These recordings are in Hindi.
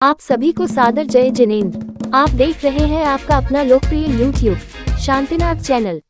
आप सभी को सादर जय जिनेंद्र। आप देख रहे हैं आपका अपना लोकप्रिय YouTube शांतिनाथ चैनल।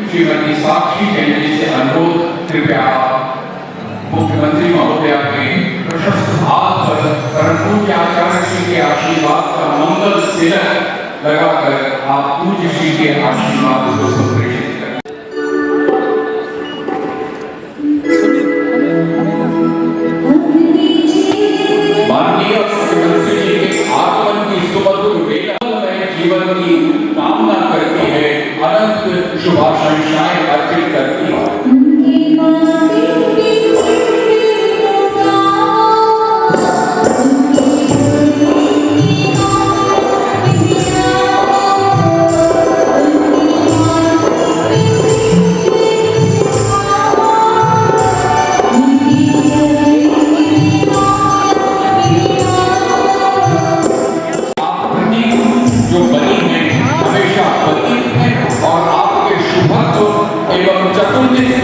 श्रीमती साक्षी जैन से अनुरोध, कृपया मुख्यमंत्री महोदय के प्रशस्त हाथ पर परम पूज्य आचार्य श्री के आशीर्वाद का मंगल तिलक लगाकर आप पूज्य श्री के आशीर्वाद को संप्रेषित करें। माननीय मुख्यमंत्री जी के आगमन की सुमधुर वेला में जीवन की कामना करती है, अनंत शुभाशंसाएं अर्पित करती है।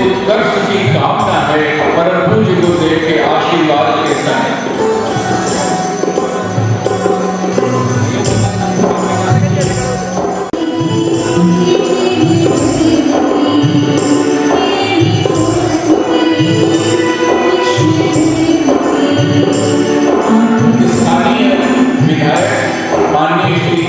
उत्कर्ष की कामना है, परम पूज्य गुरुदेव के आशीर्वाद के साथ। स्थानीय विधायक माननीय श्री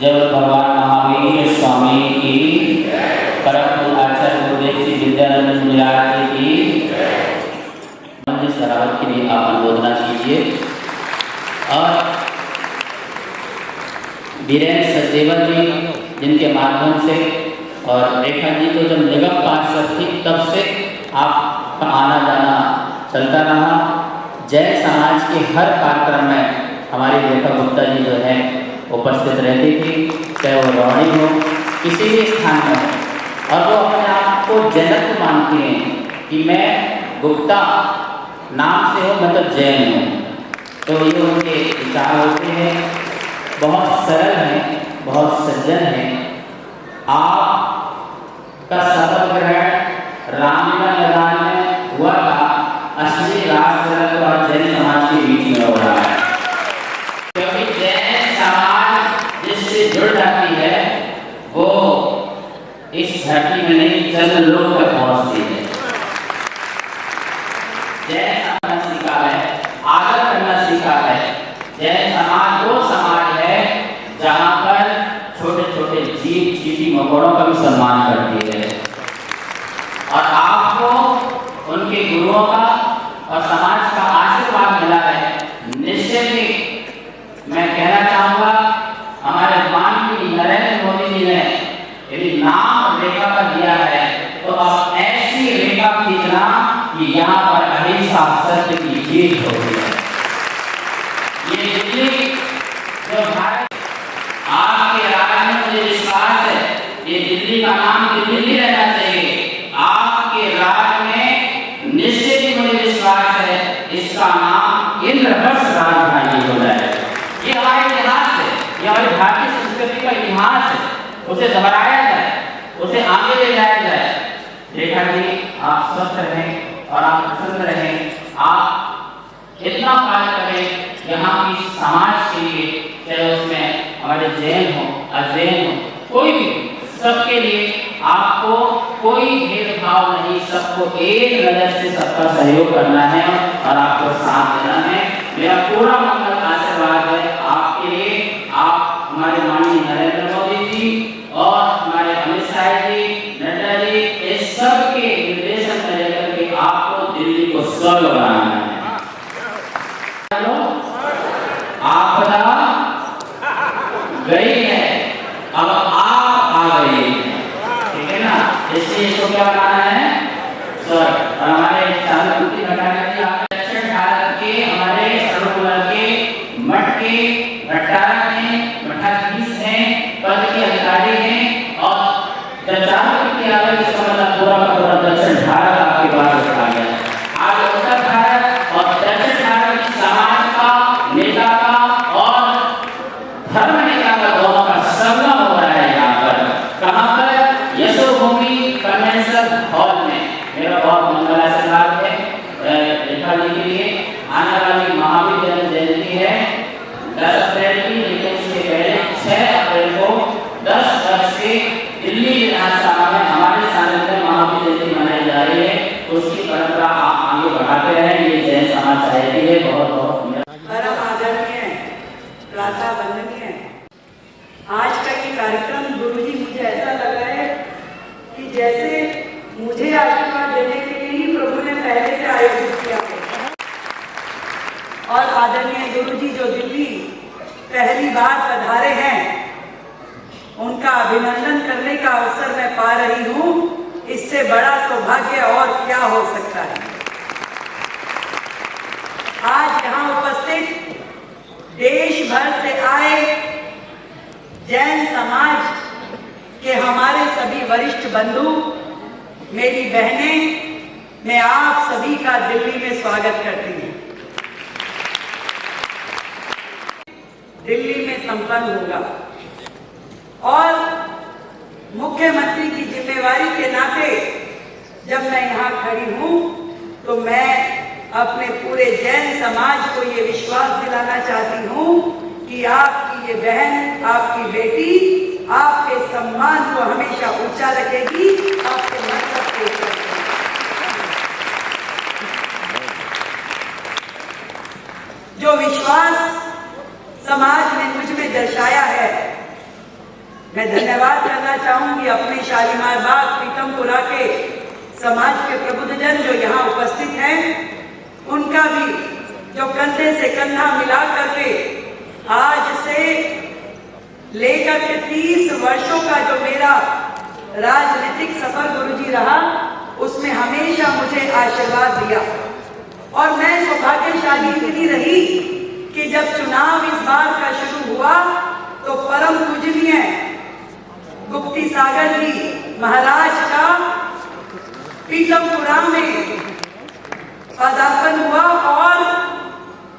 जब भगवान महावीर स्वामी की, परम पूज्य आचार्य गुरुदेव श्री विद्यानंद महाराज जी की शरावत के लिए आप अनुमोदना कीजिए। और वीरेंद्र सचदेवन जी, जिनके माध्यम से, और रेखा जी तो जब निगम पार्षद थी तब से आपका आना जाना चलता रहा। जैन समाज के हर कार्यक्रम में हमारी रेखा गुप्ता जी जो है उपस्थित रहती थी, चाहे वो रौणी हो, किसी भी स्थान में हो। और वो अपने आप को जनक मानती हैं कि मैं गुप्ता नाम से हूँ, मैं तो जैन हूँ। तो ये उनके विचार होते हैं, बहुत सरल हैं, बहुत सज्जन हैं। आपका शपथ ग्रहण रामलीला मैदान में हुआ था, असली रास और जैन समाज के बीच में हो रहा है। क्योंकि जैन समाज जिससे जुड़ जाती है वो इस धरती में नहीं चंद्र लोक तक पहुंचती है। जैन समझना सीखा है, आदर करना सीखा है। जैन समाज वो समाज है जहाँ पर छोटे छोटे जीव चीटी मकोड़ों का भी सम्मान करती है। और आपको उनके गुरुओं का और समाज का आशीर्वाद मिला है। निश्चय ही मैं कहना चाहूँगा, हमारे माननीय नरेंद्र मोदी जी ने यदि नाम रेखा पर दिया है तो अब ऐसी रेखा खींचना कि यहाँ पर अहिंसा सत्य की जीत होती है। ये दिल्ली जो भारत आपके राज्य में, मुझे विश्वास है ये दिल्ली का नाम दिल्ली ही रहना चाहिए। आपके राज्य में निश्चित ही मुझे विश्वास है इसका नाम इंद्रप्रस्थ राजधानी हो जाए। ये हमारे इतिहास है, ये हमारी भारतीय संस्कृति का इतिहास है। उसे दोहराया जाए, उसे आगे ले जाया जाए। रेखा जी, आप स्वस्थ रहें और आप प्रसन्न रहें। आप इतना कार्य करें यहाँ की समाज के लिए, चाहे उसमें हमारे जैन हो, अजैन हो, कोई भी, सबके लिए आपको कोई भेदभाव नहीं, सबको एक नजर से सबका सहयोग करना है और आपको साथ देना है। मेरा पूरा मंगल आशीर्वाद है आपके लिए। आप हमारे माननीय नरेंद्र मोदी जी और हमारे अमित शाह जी, नड्डा जी, इस सब के निर्देशन में लेकर के आपको दिल्ली को स्वर्ग बनाना है। आपदा गई है, अब आप आ गई है, ठीक है ना? इसलिए इसको क्या बनाना है? स्वर्ग। और हमारे चांद्रमुखी घटाना जी, दक्षिण भारत के हमारे सर्वकुलर के मठ के भट्टारक हैं, मठाधीश हैं, पद के अधिकारी हैं और चांद्रमुखी आगे इसका मतलब पूरा का पूरा दक्षिण भारत आपके पास रखा गया है। आज उत्तर भारत और दक्षिण भारत की समाज का, नेता का और धर्म नेता का, दोनों का संगम हो रहा है यहाँ पर। कहाँ पर? यशोभूमि कन्वेंशन हॉल में। मेरा बहुत मंगल आशीर्वाद है रेखा जी के लिए। आने वाली महावीर जयंती है 10 अप्रैल की, लेकिन इसके पहले 6 अप्रैल को 10 वर्ष से दिल्ली विधानसभा में हमारे सानिध्य में महावीर जयंती मनाई जा रही है। उसकी परंपरा आप आगे बढ़ाते हैं, ये जैन समाज चाहती है। बहुत बहुत परम आदरणीय, प्रातः वंदनीय आज का ये कार्यक्रम, गुरुजी, मुझे ऐसा लग रहा है कि जैसे मुझे आशीर्वाद देने के लिए ही प्रभु ने पहले से आयोजित किया है। और आदरणीय गुरुजी जो दिल्ली पहली बार पधारे हैं, उनका अभिनंदन करने का अवसर मैं पा रही हूँ। इससे बड़ा सौभाग्य और क्या हो सकता है। आज यहाँ उपस्थित देश भर से आए जैन समाज के हमारे सभी वरिष्ठ बंधु, मेरी बहनें, मैं आप सभी का दिल्ली में स्वागत करती हूँ। दिल्ली में संपन्न होगा और मुख्यमंत्री की जिम्मेवारी के नाते जब मैं यहाँ खड़ी हूँ तो मैं अपने पूरे जैन समाज को ये विश्वास दिलाना चाहती हूँ कि आपकी ये बहन, आपकी बेटी आपके सम्मान को हमेशा ऊंचा रखेगी, आपके मतलब को ऊंचा रखेगी। जो विश्वास समाज ने मुझ में दर्शाया है, मैं धन्यवाद करना चाहूंगी अपने शालीमार बाग पीतमपुरा के समाज के प्रबुद्धजन जो यहाँ उपस्थित हैं, उनका भी, जो कंधे से कंधा मिला करके आज से लेकर के 30 वर्षों का जो मेरा राजनीतिक सफर गुरुजी रहा, उसमें हमेशा मुझे आशीर्वाद दिया। और मैं सौभाग्यशाली इतनी रही कि जब चुनाव इस बार का शुरू हुआ तो परम पूजनीय गुप्ती सागर जी महाराज का पीतमपुरा में पदार्पण हुआ और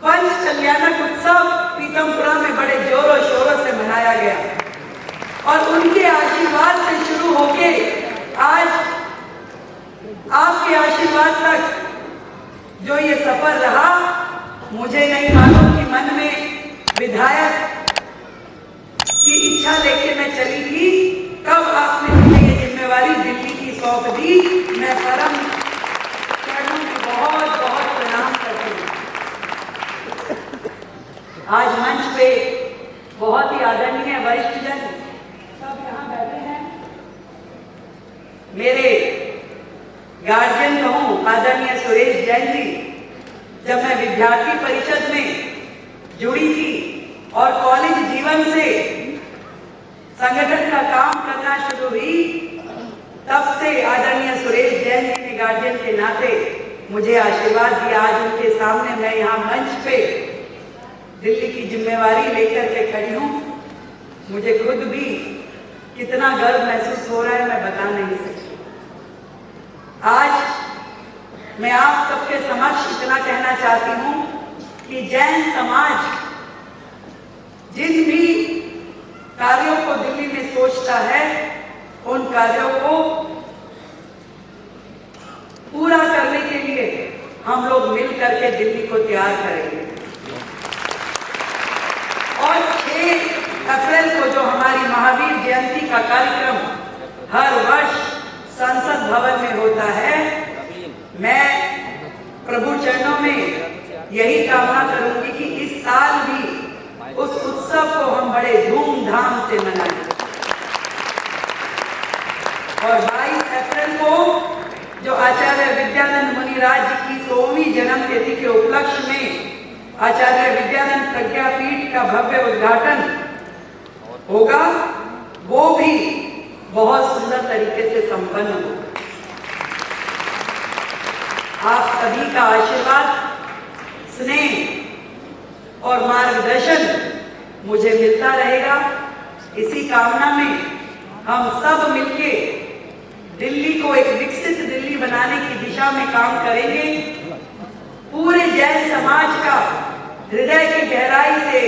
पंच कल्याणक उत्सव पीतमपुरा में बड़े जोरों शोरों से मनाया गया। और उनके आशीर्वाद से शुरू होके आज आपके आशीर्वाद तक जो ये सफर रहा, मुझे नहीं मालूम कि मन में विधायक की इच्छा लेके मैं चली थी, कब आपने मुझे ये जिम्मेवारी सौंप दी, मैं परम चरणों में बहुत बहुत प्रणाम करती हूँ। आज मंच पे बहुत ही आदरणीय वरिष्ठ जन सब यहाँ बैठे हैं। मेरे गार्जियन कहूँ आदरणीय सुरेश जैन जी, जब मैं विद्यार्थी परिषद में जुड़ी थी और कॉलेज जीवन से संगठन का काम करना शुरू हुई, तब से आदरणीय सुरेश जैन जी ने गार्जियन के नाते मुझे आशीर्वाद दिया। आज उनके सामने मैं यहाँ मंच पे दिल्ली की जिम्मेवारी लेकर के खड़ी हूँ। मुझे खुद भी कितना गर्व महसूस हो रहा है, मैं बता नहीं सकती। आज मैं आप सबके समक्ष इतना कहना चाहती हूँ कि जैन समाज जिन भी कार्यों को दिल्ली में सोचता है, उन कार्यों को पूरा करने के लिए हम लोग मिल करके दिल्ली को तैयार करेंगे। और 6 अप्रैल को जो हमारी महावीर जयंती का कार्यक्रम हर वर्ष संसद भवन में होता है, मैं प्रभु चरणों में यही कामना करूंगी कि इस साल भी उस उत्सव को हम बड़े धूमधाम से मनाएं। और 22 अप्रैल को जो आचार्य विद्यानंद मुनिराज जी की 100वीं जन्म तिथि के उपलक्ष्य में आचार्य विद्यानंद प्रज्ञापीठ का भव्य उद्घाटन होगा, वो भी बहुत सुंदर तरीके से संपन्न होगा। आप सभी का आशीर्वाद, स्नेह और मार्गदर्शन मुझे मिलता रहेगा। इसी कामना में हम सब मिलके दिल्ली को एक विकसित दिल्ली बनाने की दिशा में काम करेंगे। पूरे जैन समाज का हृदय की गहराई से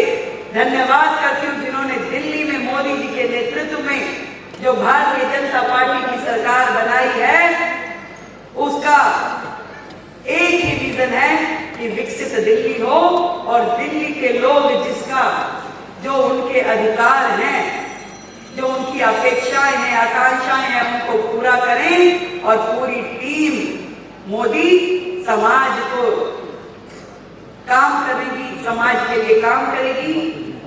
धन्यवाद करती हूँ, जिन्होंने दिल्ली में मोदी जी के नेतृत्व में जो भारतीय जनता पार्टी की सरकार बनाई है, उसका एक ही विजन है कि विकसित दिल्ली हो और दिल्ली के लोग जिसका जो उनके अधिकार हैं, जो उनकी अपेक्षाएं हैं, आकांक्षाएं हैं, उनको पूरा करें। और पूरी टीम मोदी समाज को काम करेगी, समाज के लिए काम करेगी,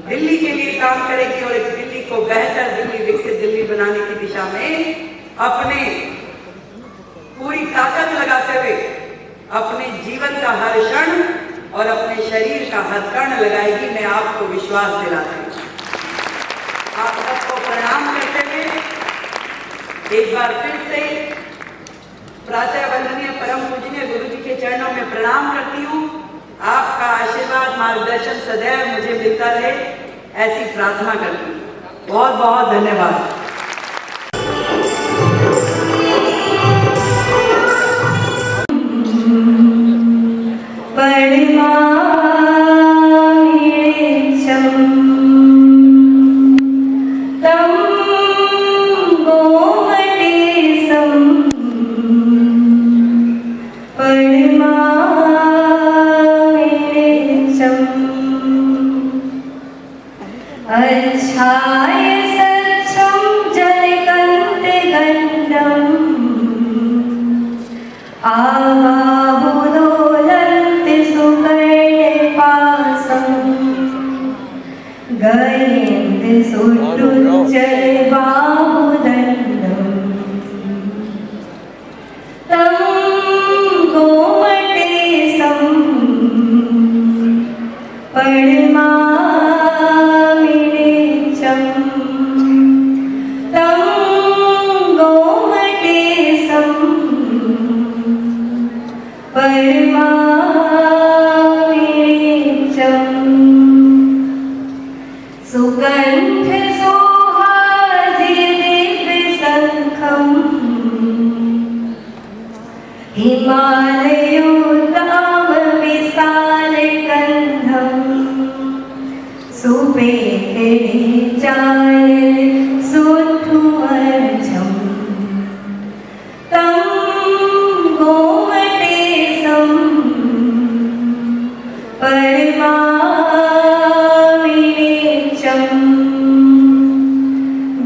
दिल्ली के लिए काम करेगी और एक दिल्ली को बेहतर दिल्ली, विकसित दिल्ली बनाने की दिशा में अपने पूरी ताकत लगाते हुए अपने जीवन का हर क्षण और अपने शरीर का हर कण लगाएगी। मैं आपको विश्वास दिलाती हूँ। आप सबको प्रणाम करते हुए एक बार फिर से प्रातः वंदनीय परम पूजनीय गुरु जी के चरणों में प्रणाम करती हूँ। आपका आशीर्वाद, मार्गदर्शन सदैव मुझे मिलता रहे, ऐसी प्रार्थना करती हूँ। बहुत बहुत धन्यवाद।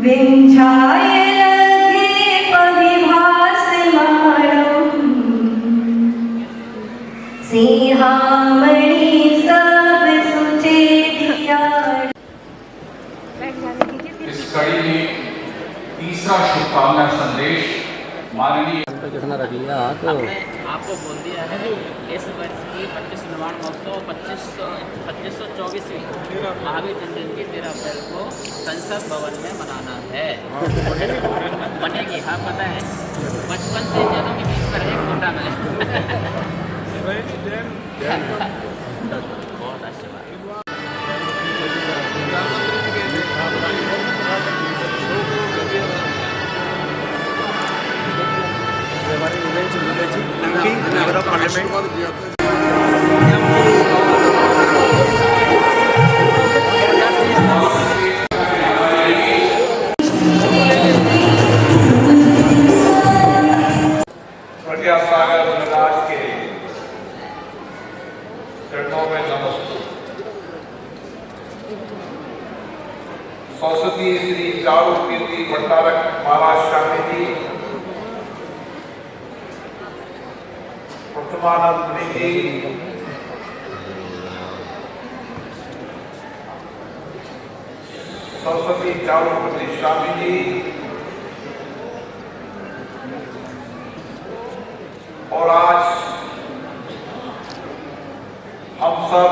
विंध्याय लगे पविभास तीसरा शुभकामना संदेश माननीय हमने आपको बोल दिया है इस वर्ष की 25 निर्माण महोत्सव 2524वीं महावीर जयंती 13 अप्रैल को संसद भवन में मनाना है। बनेगी, हाँ पता है, बचपन से जनों के बीच में रहे कोटा में। बहुत आशीर्वाद। प्रज्ञासागर महाराज के चरणों में नमस्ते। सरस्वती श्री चारू कीर्ति भंडारक महाराज स्वामी जी, प्रथमानंद मुनि जी, सरस्वती चारू कीर्ति स्वामी जी और आज हम सब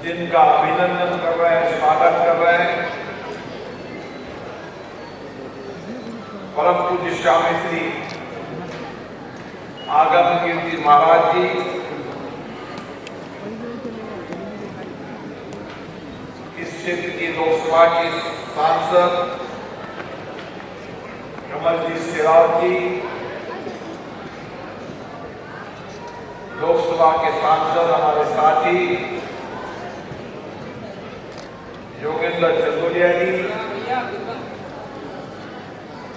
जिनका अभिनंदन कर रहे हैं, स्वागत कर रहे हैं, परम पूज्य स्वामी श्री आगम कीर्ति महाराज जी, इस क्षेत्र की लोकसभा की सांसद कमलजीत शेरावत जी, लोकसभा के सांसद हमारे साथी योगेंद्र चंदोलिया जी,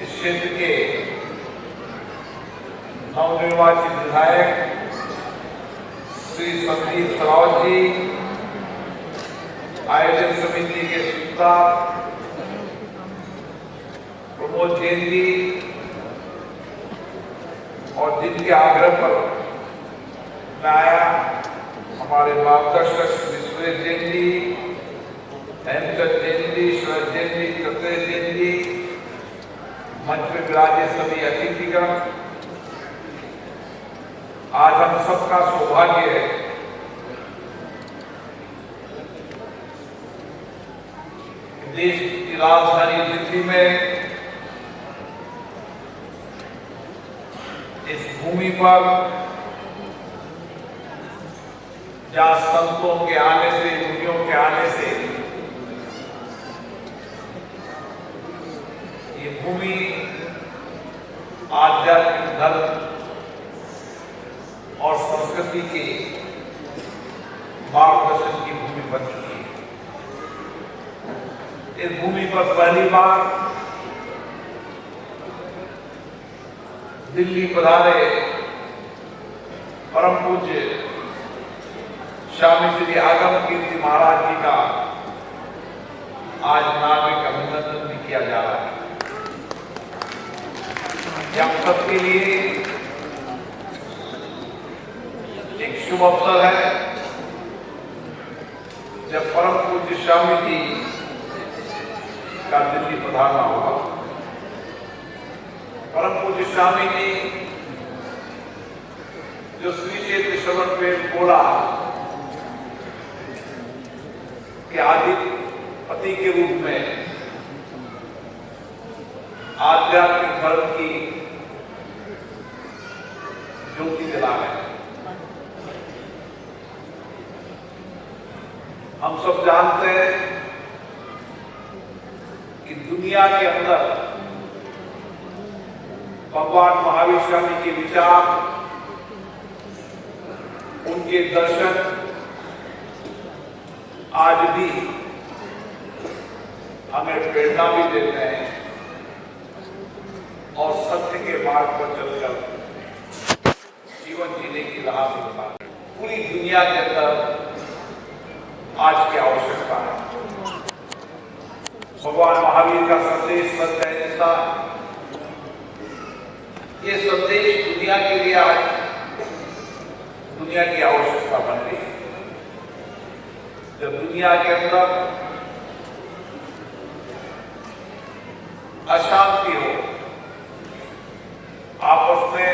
इस क्षेत्र के नवनिर्वाचित विधायक श्री संदीप सरावत जी, आयोजन समिति के सूत्रधार प्रमोद जैन जी और जिनके आग्रह पर आया हमारे मार्गदर्शक श्री सुरेश जैन जी, हेमचंद जैन जी, शरद जैन जी, चतुर्थ जैन जी, मंच में विराजे सभी अतिथिगण, आज हम सबका सौभाग्य है देश की राजधानी दिल्ली में इस भूमि पर जहाँ संतों के आने से, मुनियों के आने से ये भूमि आध्यात्मिक धर्म और संस्कृति के मार्गदर्शन की भूमि बन चुकी है। इस भूमि पर पहली बार दिल्ली पधारे परम पूज्य स्वामी श्री आगम कीर्ति महाराज जी का आज नागरिक अभिनंदन भी किया जा रहा है। हम सबके लिए एक शुभ अवसर है जब परम पूज्य स्वामी जी का दिल्ली पधारना होगा। परम पूज्य स्वामी जी जो श्री क्षेत्र श्रवण पेड़ कोड़ा के आदिपति के रूप में आध्यात्मिक धर्म की ज्योति जला है। हम सब जानते हैं कि दुनिया के अंदर भगवान महावीर स्वामी के विचार, उनके दर्शन आज भी हमें प्रेरणा भी देते हैं और सत्य के मार्ग पर चलकर जीवन जीने की राह भी बताते हैं। पूरी दुनिया के अंदर आज की आवश्यकता है। भगवान महावीर का संदेश सत्य अहिंसा, ये संदेश दुनिया के लिए आज दुनिया की आवश्यकता बन रही है। जब दुनिया के अंदर अशांति हो, आपस में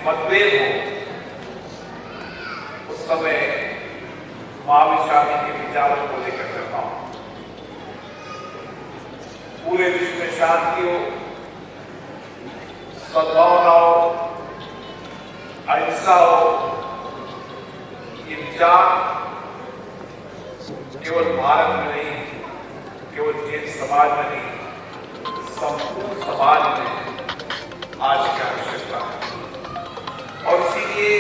मतभेद हो, उस समय महावीर स्वामी के विचारों को लेकर चलता हूं। पूरे विश्व में शांति हो, सद्भावना हो, अहिंसा हो, ये विचार केवल भारत में नहीं, केवल जैन समाज में नहीं, संपूर्ण समाज में आज की आवश्यकता है। और इसीलिए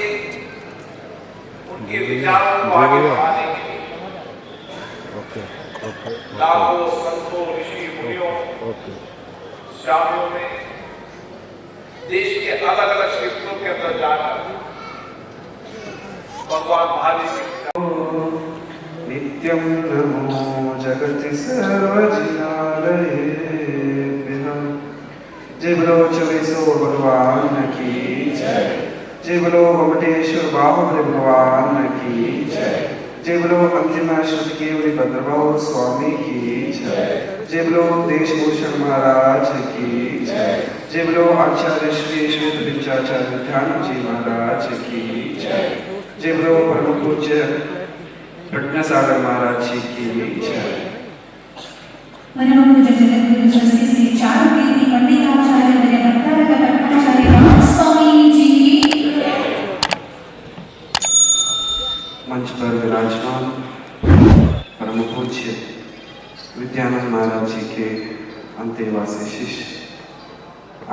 उनके विचारों को आगे बढ़ाने के लिए लाखों संतों, ऋषि मुनियों, स्वामियों ने देश के अलग अलग क्षेत्रों के अंदर जाकर भगवान महावीर के नित्यं नमो जगति सर्वजिनालये। जय बोलो चौबीसो भगवान की जय। जय बोलो गोमटेश्वर बाहुबली भगवान की जय। जय बोलो अंतिम श्रुति केवली भद्रभाव स्वामी की जय। जय बोलो देशभूषण महाराज की जय। जय बोलो आचार्य श्री श्वेत विद्याचार्य ध्यान जी महाराज की जय। जय बोलो परम पूज्य रत्नसागर महाराज जी की जय। परम पूज्य जगतगुरु श्री श्री चार कीर्ति पंडिताचार्य मेरे भट्टारक भट्टाचार्य राम स्वामी जी की मंच पर विराजमान परम पूज्य विद्यानंद महाराज जी के अंतेवासी शिष्य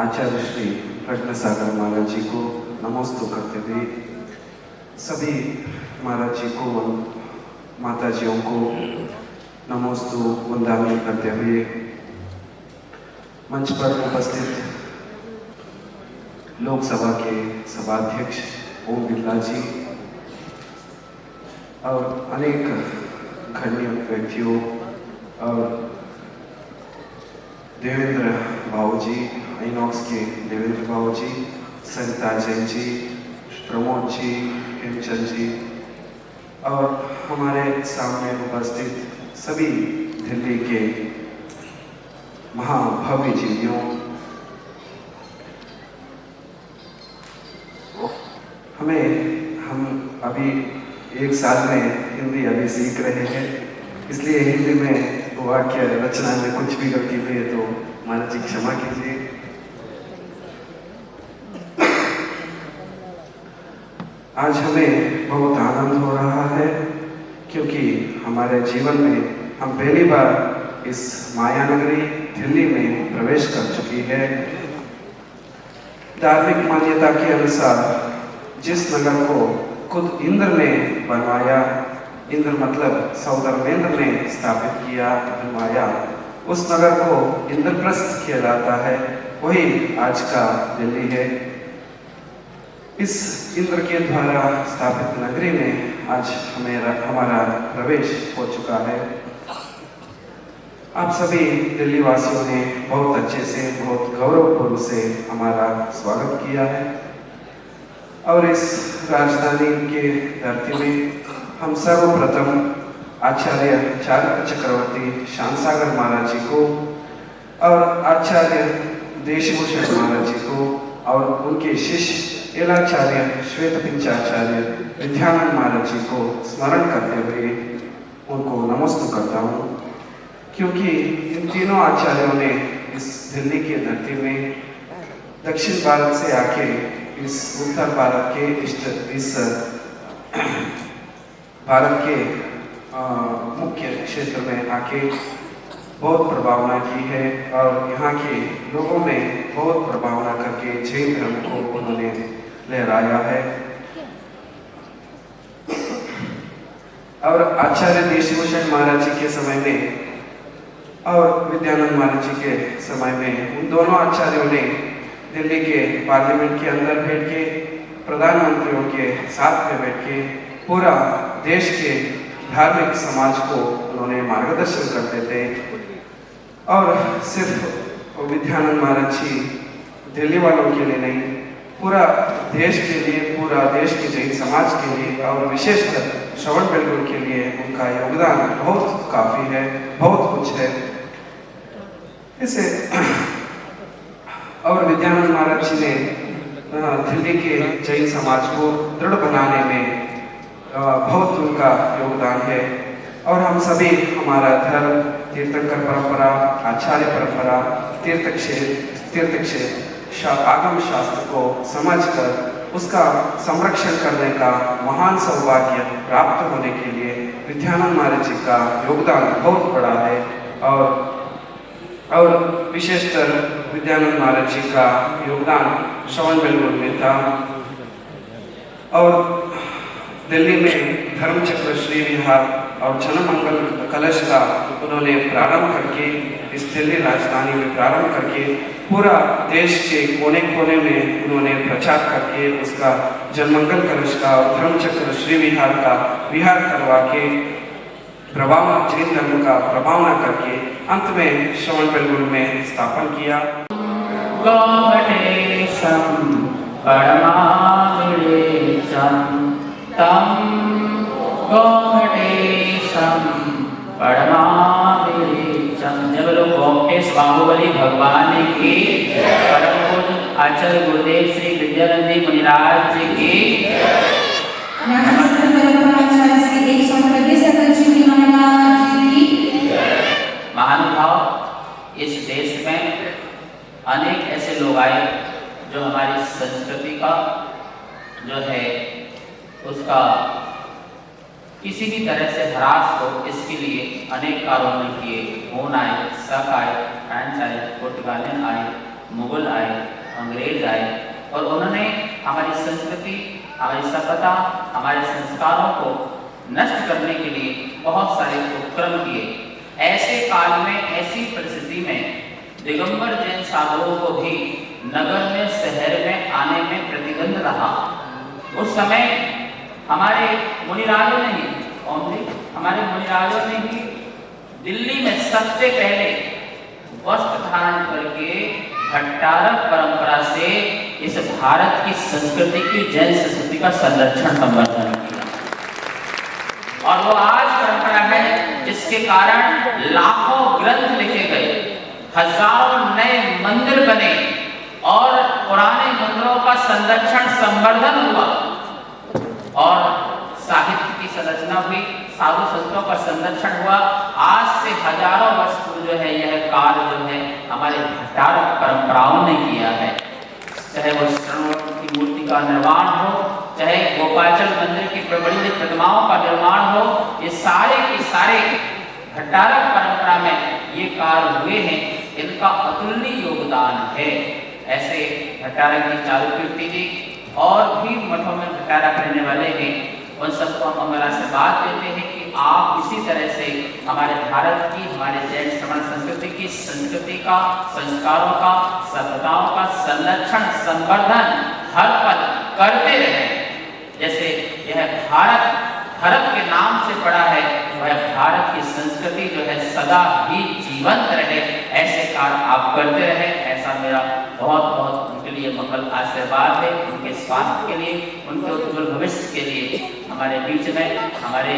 आचार्य श्री रत्नसागर महाराज जी को नमोस्तु करते हुए सभी महाराज जी को, माताजियों को नमोस्तु वंदनीय करते हुए मंच पर उपस्थित लोकसभा के सभाध्यक्ष ओम बिरला जी और अनेक गण्य व्यक्तियों और देवेंद्र भाऊ जी, आइनॉक्स के देवेंद्र भाऊ जी, सरिता जैन जी, प्रमोद जी, हेमचंद जी और हमारे सामने उपस्थित सभी दिल्ली के महाभव्य जीवियों, हम अभी एक साल में हिंदी अभी सीख रहे हैं, इसलिए हिंदी में वाक्य रचना में कुछ भी गलती हुई है तो महाराज जी क्षमा कीजिए। आज हमें बहुत आनंद हो रहा है क्योंकि हमारे जीवन में हम पहली बार इस माया नगरी दिल्ली में प्रवेश कर चुकी है। धार्मिक मान्यता के अनुसार जिस नगर को खुद इंद्र ने बनवाया, इंद्र मतलब सौधर्मेंद्र ने स्थापित किया, बनवाया, उस नगर को इंद्रप्रस्थ कहलाता है, वही आज का दिल्ली है। इस इंद्र के द्वारा स्थापित नगरी में आज हमारा प्रवेश हो चुका है। आप सभी दिल्ली वासियों ने बहुत अच्छे से, बहुत गौरवपूर्व से हमारा स्वागत किया है और इस राजधानी के धरती में हम सर्वप्रथम आचार्य चारुक्य चक्रवर्ती शांतसागर महाराज जी को और आचार्य देशभूषण महाराज जी को और उनके शिष्य एलाचार्य श्वेत पिंचाचार्य विद्यानंद महाराज जी को स्मरण करते हुए उनको नमस्ते करता हूँ, क्योंकि इन तीनों आचार्यों ने इस दिल्ली की धरती में दक्षिण भारत से आके इस उत्तर भारत के इस भारत के मुख्य क्षेत्र में आके बहुत प्रभावना की है और यहाँ के लोगों में बहुत प्रभावना करके जैन धर्म को उन्होंने लहराया है। और आचार्य देशभूषण महाराज जी के समय में और विद्यानंद महाराज जी के समय में उन दोनों आचार्यों ने दिल्ली के पार्लियामेंट के अंदर बैठ के प्रधानमंत्रियों के साथ में बैठ के पूरा देश के धार्मिक समाज को उन्होंने मार्गदर्शन करते थे। और सिर्फ विद्यानंद महाराज जी दिल्ली वालों के लिए नहीं, पूरा देश के लिए, पूरा देश के जैन समाज के लिए और विशेषकर श्रवण बेलगुर के लिए उनका योगदान बहुत काफ़ी है, बहुत कुछ है। इसे और विद्यानंद महाराज जी ने दिल्ली के जैन समाज को दृढ़ बनाने में बहुत उनका योगदान है। और हम सभी हमारा धर्म, तीर्थंकर परंपरा, आचार्य परंपरा, आगम शास्त्र को समझकर उसका संरक्षण करने का महान सौभाग्य प्राप्त होने के लिए विद्यानंद महाराज जी का योगदान बहुत बड़ा है। और विशेषकर विद्यानंद महाराज जी का योगदान श्रवणबेलगोला में था। और दिल्ली में धर्मचक्र श्री विहार और जनमंगल कलश का उन्होंने प्रारंभ करके, इस दिल्ली राजधानी में प्रारंभ करके पूरा देश के कोने कोने में उन्होंने प्रचार करके उसका जनमंगल कलश का और धर्मचक्र श्री विहार का विहार करवा के प्रभाव, जैन धर्म का प्रभावना करके अंत में श्रवणबेलगोला में स्थापन किया। जब लोग गोमटेश बाहुबली भगवान की, परम पूज्य आचार्य गुरुदेव श्री विद्यानंद मुनिराज जी की, महानुभाव, इस देश में अनेक ऐसे लोग आए जो हमारी संस्कृति का जो है उसका किसी भी तरह से ह्रास हो, इसके लिए अनेक कार्य किए। खून आए, शक आए, फ्रेंच आए, पुर्तगालियन आए, मुगल आए, अंग्रेज आए और उन्होंने हमारी संस्कृति, हमारी सभ्यता, हमारे संस्कारों को नष्ट करने के लिए बहुत सारे उपक्रम किए। ऐसे काल में, ऐसी परिस्थिति में दिगंबर जैन साधुओं को भी नगर में, शहर में आने में प्रतिबंध रहा। उस समय हमारे मुनिराजों ने ही, हमारे मुनिराजों ने ही दिल्ली में सबसे पहले वस्त्र धारण करके भट्टारक परंपरा से इस भारत की संस्कृति की, जैन संस्कृति का संरक्षण संवर्धन किया। और वो आज परंपरा है जिसके कारण लाखों ग्रंथ लिखे गए, हजारों नए मंदिर बने और पुराने मंदिरों का संरक्षण संवर्धन हुआ और साहित्य की संरचना हुई, साधु संतों का संरक्षण हुआ। आज से हजारों वर्ष पूर्व जो है यह कार्य जो है हमारे भट्टारक परंपराओं ने किया है। चाहे वो शरणवट की मूर्ति का निर्माण हो, चाहे गोपालचल मंदिर की बड़ी प्रतिमाओं का निर्माण हो, ये सारे के सारे भट्टारक परंपरा में ये कार्य हुए हैं। इनका अतुलनीय योगदान है। ऐसे भट्टारक जी, चारुकीर्ति जी और भी मठों में भट्टारक रहने वाले हैं, उन सबको हम हमारा से बात देते हैं कि आप इसी तरह से हमारे भारत की, हमारे जैन श्रवण संस्कृति की, संस्कृति का, संस्कारों का, सभ्यताओं का संरक्षण संवर्धन हर पल करते रहे। जैसे यह भारत के नाम से पड़ा है, वह भारत की संस्कृति जो है सदा ही जीवंत रहे, ऐसे कार्य आप करते रहे। ऐसा मेरा बहुत बहुत उनके लिए मंगल आशीर्वाद है, उनके स्वास्थ्य के लिए, उनके उज्जवल भविष्य के लिए। हमारे बीच में हमारे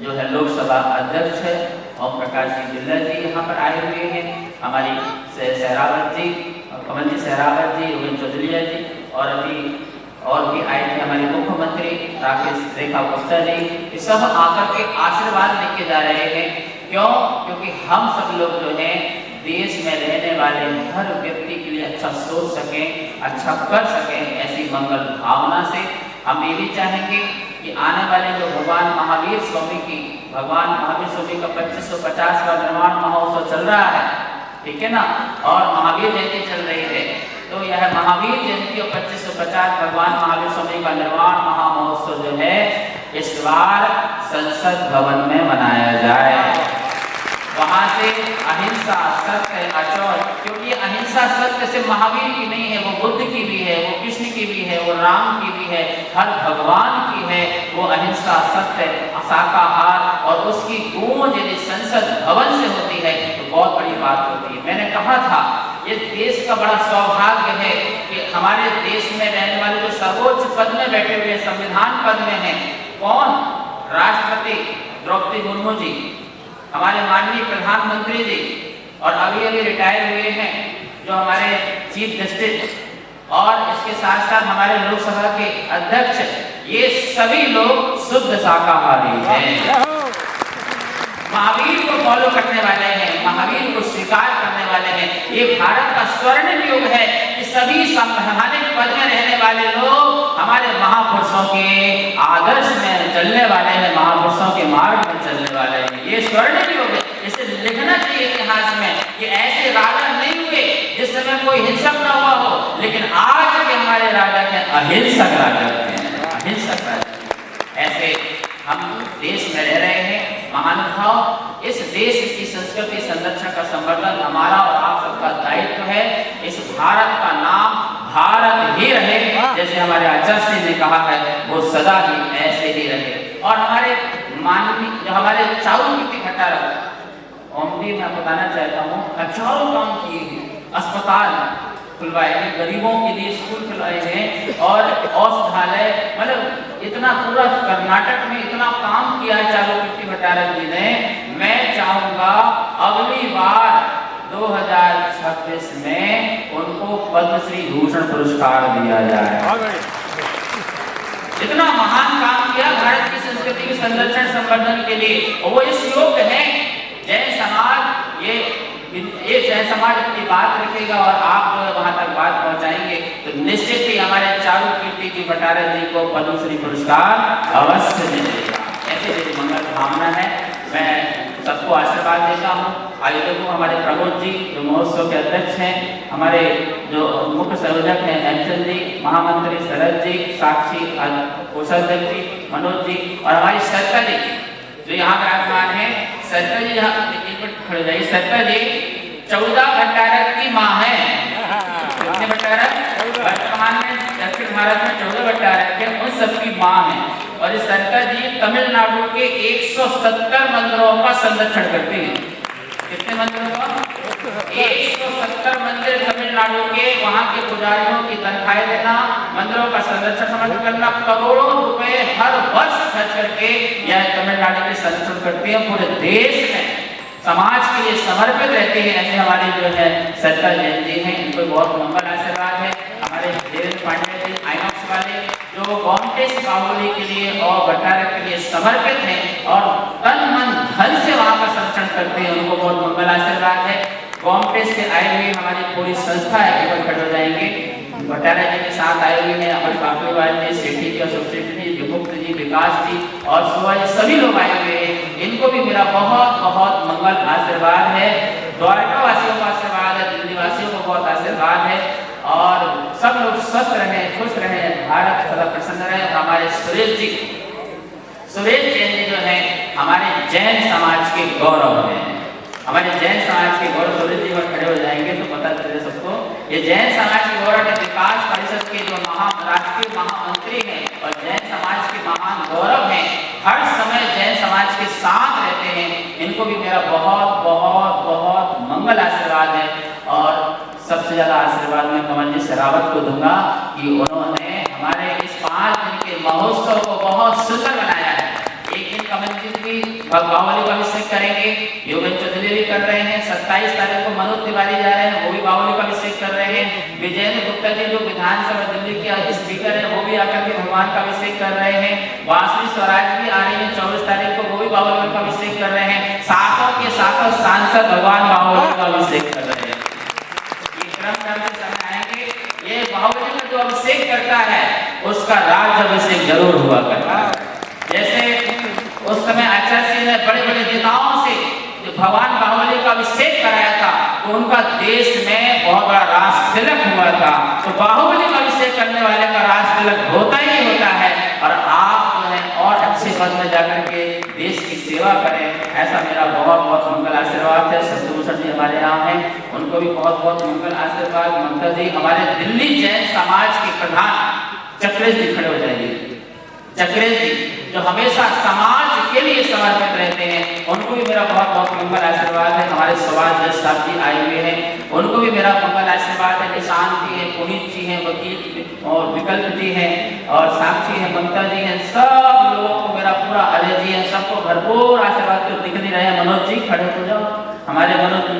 जो है लोकसभा अध्यक्ष है ओम प्रकाश जी बिल्ला जी यहाँ पर आए हुए हैं, हमारी सहरावत जी, कमल जी सहरावत जी, योगेंद्र चौधरी जी और भी आए थे हमारे मुख्यमंत्री राकेश रेखा गुप्ता जी। ये सब आकर के आशीर्वाद लेके जा रहे हैं। क्यों? क्योंकि हम सब लोग जो हैं देश में रहने वाले हर व्यक्ति के लिए अच्छा सोच सकें, अच्छा कर सकें, ऐसी मंगल भावना से हम ये भी चाहेंगे कि आने वाले जो भगवान महावीर स्वामी का 2550वां निर्माण महोत्सव चल रहा है, ठीक है ना, और महावीर जयंती चल रही है, तो यह महावीर जयंती और 2550 भगवान महावीर स्वामी का निर्वाण महामहोत्सव जो है इस बार संसद भवन में मनाया जाए। वहां से अहिंसा, सत्य, अचौल, क्योंकि अहिंसा सत्य से महावीर की नहीं है, वो बुद्ध की भी है, वो कृष्ण की भी है, वो राम की भी है, हर भगवान की है। वो अहिंसा, सत्य, शाकाहार और उसकी गूंज यदि संसद भवन से होती है तो बहुत बड़ी बात होती है। मैंने कहा था इस देश का बड़ा सौभाग्य है कि हमारे देश में रहने वाले जो सर्वोच्च पद में बैठे हुए संविधान पद में हैं, कौन? राष्ट्रपति द्रौपदी मुर्मू जी, हमारे माननीय प्रधानमंत्री जी, और अभी अभी रिटायर हुए हैं जो हमारे चीफ जस्टिस और इसके साथ साथ हमारे लोकसभा के अध्यक्ष, ये सभी लोग शुद्ध शाकाहारी हैं, महावीर को फॉलो करने वाले हैं, महावीर को स्वीकार करने वाले हैं। ये भारत का स्वर्णिम युग है कि सभी संवैधानिक पद में रहने वाले लोग हमारे महापुरुषों के आदर्श में चलने वाले हैं, महापुरुषों के मार्ग में चलने वाले हैं। ये स्वर्णिम युग है, इसे लिखना चाहिए इतिहास में कि ऐसे राजा नहीं हुए जिस समय कोई हिंसक न हुआ हो, लेकिन आज के हमारे राजा के अहिंसक राजा हैं, अहिंसक राजा। ऐसे हम देश में रह रहे हैं महानुभाव, इस देश की संस्कृति संरक्षण का संवर्धन हमारा और आप सबका दायित्व है। इस भारत का नाम भारत ही रहे, जैसे हमारे आचार्य ने कहा है, वो सदा ही ऐसे ही रहे। और हमारे माननीय जो हमारे चारों कीर्ति खट्टारक ओमडी मैं बताना चाहता हूँ, हजारों काम किए हैं, अस्पताल खुलवाए हैं, गरीबों के लिए स्कूल खुलवाए हैं और औषधालय, मतलब इतना पूरा कर्नाटक में इतना काम किया है चारों कीर्ति खट्टारक जी ने। मैं चाहूंगा अगली बार 2026 में उनको पद्मश्री भूषण पुरस्कार दिया जाए। इतना महान काम किया भारत की संस्कृति के संरक्षण संवर्धन के लिए, और वो इस योग्य है। जैन समाज ये जैन समाज अपनी बात रखेगा और आप जो है वहां तक बात पहुंचाएंगे तो निश्चित ही हमारे चारों कीर्ति की खट्टारक जी को पद्मश्री पुरस्कार अवश्य मिलेगा। ऐसे मेरी मंगल भावना है। मैं सबको आशीर्वाद देता हूँ। आयोजकों हमारे प्रमोद जी जो महोत्सव के अध्यक्ष हैं, हमारे जो मुख्य संयोजक हैं हेमचंद जी, महामंत्री शरद जी, साक्षी कोषाध्यक्ष जी, मनोज जी, और हमारी सरका जी जो यहाँ विराजमान है। सरका जी यहाँ खड़े जाइए। सरका जी 14 भट्टारक की माँ है। कितने भट्टारक? वर्तमान में दक्षिण भारत में 14 भट्टारक है, उन सबकी माँ है। और इस सरका जी तमिलनाडु के 170 मंदिरों का संरक्षण करती है। कितने मंदिरों का? 170 मंदिर तमिलनाडु के, वहाँ के पुजारियों की तनख्वाहें देना, मंदिरों का संरक्षण समर्थन करना, करोड़ों रुपए हर वर्ष खर्च करके यह तमिलनाडु के संरक्षण करती है। पूरे देश में समाज के लिए समर्पित रहते हैं। ऐसे हमारे जो है सरकार जैन जी हैं, इनको बहुत मंगल आशीर्वाद है। हमारे देवेंद्र पांडे जी आइनॉक्स वाले जो गोमटेस बाहुबली के लिए और भट्टारक के लिए समर्पित हैं और तन मन धन से वहाँ का संरक्षण करते हैं, उनको बहुत मंगल आशीर्वाद है। गोमटेस से आए हुए हमारी पूरी संस्था है, केवल खड़े हो जाएंगे। भट्टारक जी के साथ आए हुए हैं हमारे बापीवाल जी, सेठी जी और सुब्रमण्य जी, विमुक्त जी, विकास जी और सुबह जी, सभी लोग आए हुए हैं। इनको भी मेरा बहुत बहुत मंगल आशीर्वाद है। द्वारका वासियों का आशीर्वाद है, दिल्ली वासियों को बहुत आशीर्वाद है और सब लोग स्वस्थ रहे, खुश रहे, भारत सदा प्रसन्न रहे। हमारे सुरेश जैन जी जो है हमारे जैन समाज के गौरव हैं। हमारे जैन समाज के गौरव, सुरेश जी खड़े हो जाएंगे तो पता चले सबको। ये जैन समाज के गौरव है, विकास परिषद के जो राष्ट्रीय महामंत्री हैं और जैन समाज के महान गौरव हैं, हर समय जैन समाज के साथ रहते हैं। इनको भी मेरा बहुत बहुत बहुत मंगल आशीर्वाद है। और सबसे ज्यादा आशीर्वाद मैं कमल जी शेरावत को दूंगा कि उन्होंने हमारे इस 5 दिन के महोत्सव को बहुत सुंदर बनाया है। एक दिन कमल जी भी बाहुबली का अभिषेक करेंगे, योगेंद्र चौधरी भी कर रहे हैं। 27 तारीख को मनोज तिवारी जा रहे हैं, वो भी बाहुबली का अभिषेक कर रहे हैं। विजेंद्र गुप्ता जी जो विधानसभा दिल्ली के स्पीकर है, वो भी आकर के भगवान का अभिषेक कर रहे हैं। वासवी स्वराज भी आ रही है 24 तारीख को, वो भी बाहुबली का अभिषेक कर रहे हैं। सातों के सातों सांसद भगवान बाहुबली का अभिषेक कर रहे हैं। ये क्रम से समय आएंगे। ये बाहुबली का जो अभिषेक करता है उसका राज्य अभिषेक जरूर हुआ करता है। जैसे उस समय आचार्य ने बड़े बड़े नेताओं से जो भगवान बाहुबली का अभिषेक कराया था तो उनका देश में बहुत बड़ा राज तिलक हुआ था। तो बाहुबली का अभिषेक करने वाले का राज तिलक होता ही होता है। और आप जो है और अच्छे पद में जाकर के देश की सेवा करें, ऐसा मेरा बहुत बहुत मंगल आशीर्वाद है। सत्यभूषण जी हमारे यहाँ हैं, उनको भी बहुत बहुत मंगल आशीर्वाद। ममता जी हमारे दिल्ली जैन समाज के प्रधान चक्रेश जी खड़े हो जाएंगे। चक्रेश जी जो हमेशा समाज के लिए समर्पित रहते हैं, उनको भी मेरा बहुत बहुत मंगल आशीर्वाद है। हमारे सवाल जज साहब जी आए हुए हैं, उनको भी मेरा मंगल आशीर्वाद है। निशांत जी हैं, पुनीत जी हैं, वकील और विकल्प जी हैं और साक्षी हैं, ममता जी हैं, सब लोगों को मेरा पूरा अजय जी है, सबको भरपूर आशीर्वाद। तो दिख नहीं रहे मनोज जी, खड़े हो जाओ। हमारे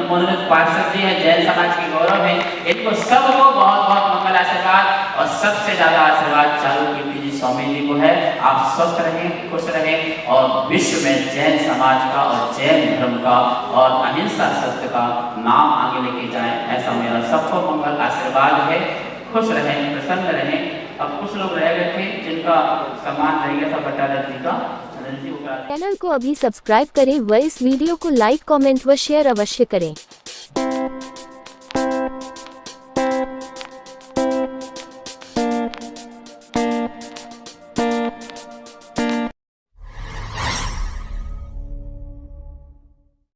मनोनीत पार्षद जी हैं, जैन समाज के गौरव हैं, इनको सबको बहुत बहुत मंगल आशीर्वाद और सबसे ज्यादा आशीर्वाद चालू कीर्ति जी स्वामी जी को है। आप स्वस्थ रहें, खुश रहें और विश्व में जैन समाज का और जैन धर्म का और अहिंसा सत्य का नाम आगे लेके जाएं, ऐसा मेरा सबको मंगल आशीर्वाद है। खुश रहें, प्रसन्न रहें। अब कुछ लोग रह गए थे जिनका सम्मान रह गया था भट्टाचार्य जी का, चैनल को अभी सब्सक्राइब करें व इस वीडियो को लाइक, कमेंट व शेयर अवश्य करें।